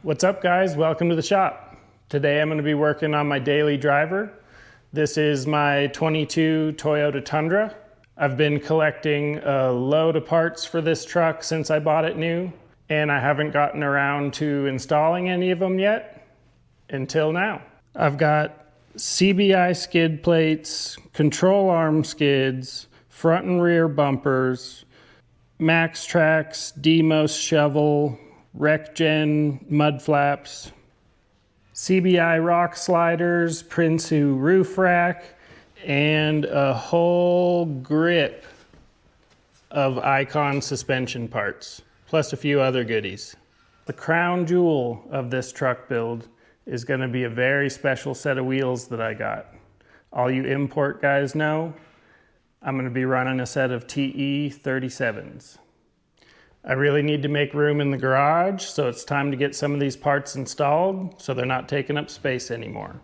What's up guys, welcome to the shop. Today I'm going to be working on my daily driver. This is my 22 Toyota Tundra. I've been collecting a load of parts for this truck since I bought it new, and I haven't gotten around to installing any of them yet, until now. I've got CBI skid plates, control arm skids, front and rear bumpers, Maxtrax, Dmos shovel, Rek Gen mud flaps, CBI rock sliders, Prinsu roof rack, and a whole grip of Icon suspension parts, plus a few other goodies. The crown jewel of this truck build is going to be a very special set of wheels that I got. All you import guys know, I'm going to be running a set of TE 37s. I really need to make room in the garage, so it's time to get some of these parts installed so they're not taking up space anymore.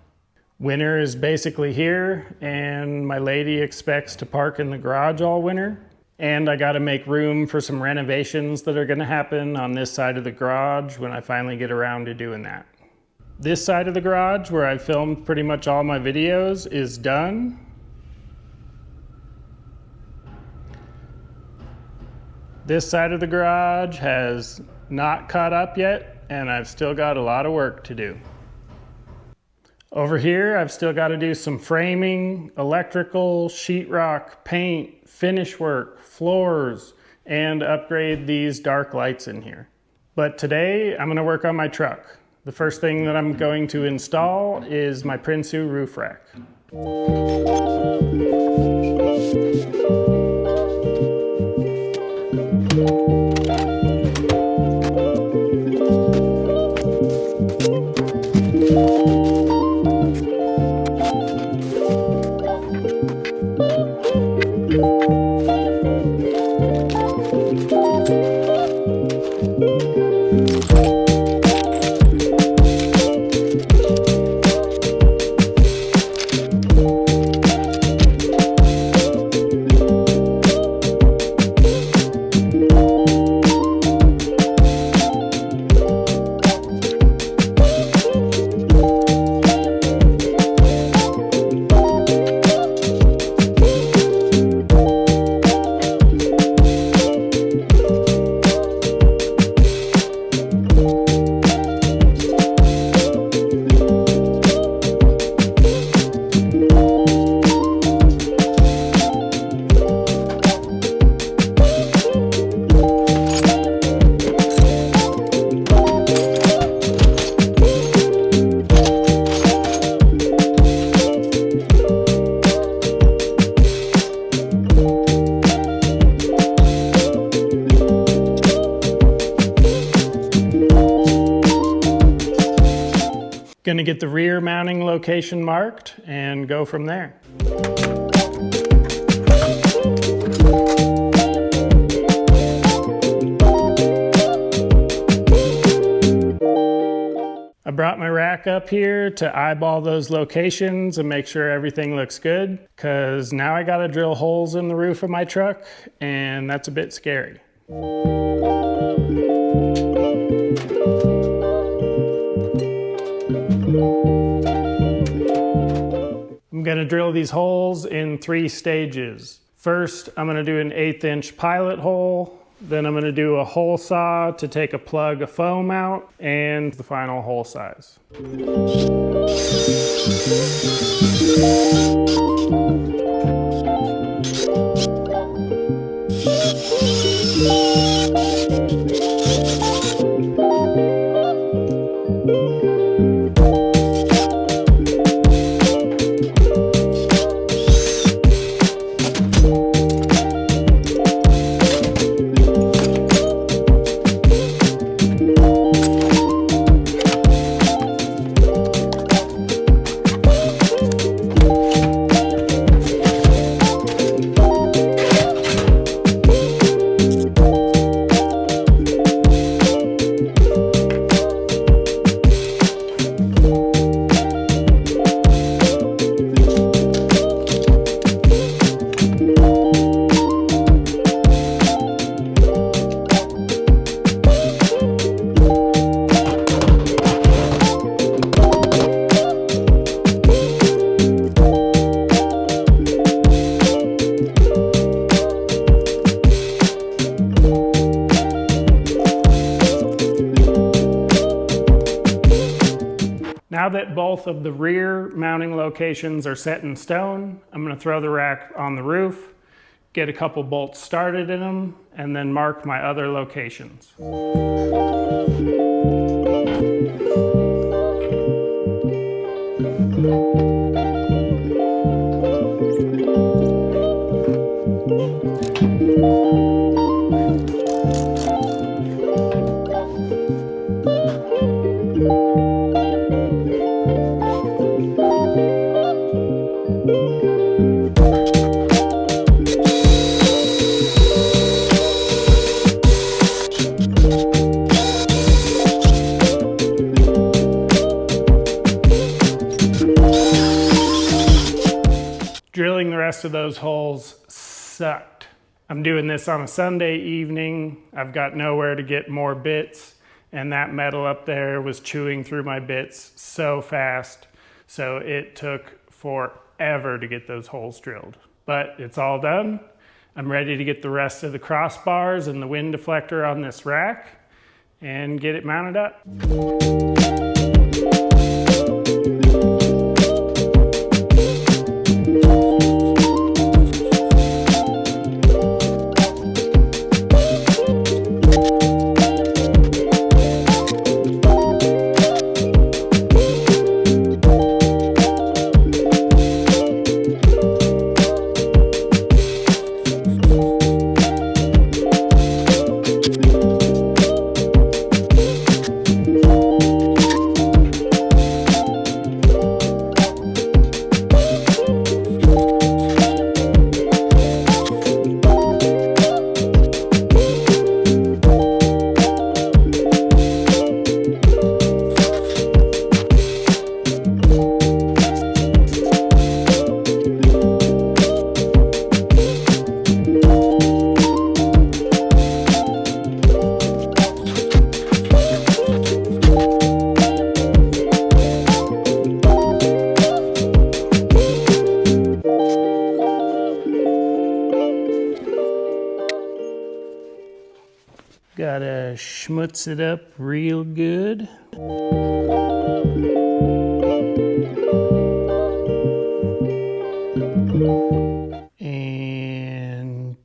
Winter is basically here, and my lady expects to park in the garage all winter. And I got to make room for some renovations that are going to happen on this side of the garage when I finally get around to doing that. This side of the garage, where I filmed pretty much all my videos, is done. This side of the garage has not caught up yet, and I've still got a lot of work to do. Over here, I've still got to do some framing, electrical, sheetrock, paint, finish work, floors, and upgrade these dark lights in here. But today, I'm going to work on my truck. The first thing that I'm going to install is my Prinsu roof rack. Going to get the rear mounting location marked and go from there. I brought my rack up here to eyeball those locations and make sure everything looks good, because now I got to drill holes in the roof of my truck, and that's a bit scary. I'm going to drill these holes in 3 stages. First, I'm going to do an 1/8 inch pilot hole. Then I'm going to do a hole saw to take a plug of foam out, and the final hole size. Now that both of the rear mounting locations are set in stone, I'm going to throw the rack on the roof, get a couple bolts started in them, and then mark my other locations. Drilling the rest of those holes sucked. I'm doing this on a Sunday evening. I've got nowhere to get more bits, and that metal up there was chewing through my bits so fast. So it took forever to get those holes drilled. But it's all done. I'm ready to get the rest of the crossbars and the wind deflector on this rack and get it mounted up. Gotta schmutz it up real good. And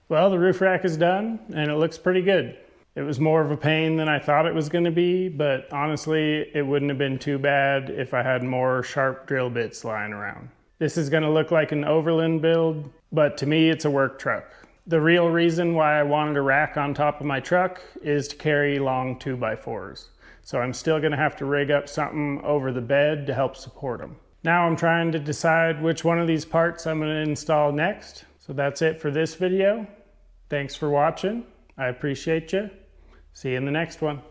well, the roof rack is done and it looks pretty good. It was more of a pain than I thought it was going to be, but honestly, it wouldn't have been too bad if I had more sharp drill bits lying around. This is going to look like an overland build, but to me, it's a work truck. The real reason why I wanted a rack on top of my truck is to carry long 2x4s. So I'm still going to have to rig up something over the bed to help support them. Now I'm trying to decide which one of these parts I'm going to install next. So that's it for this video. Thanks for watching. I appreciate you. See you in the next one.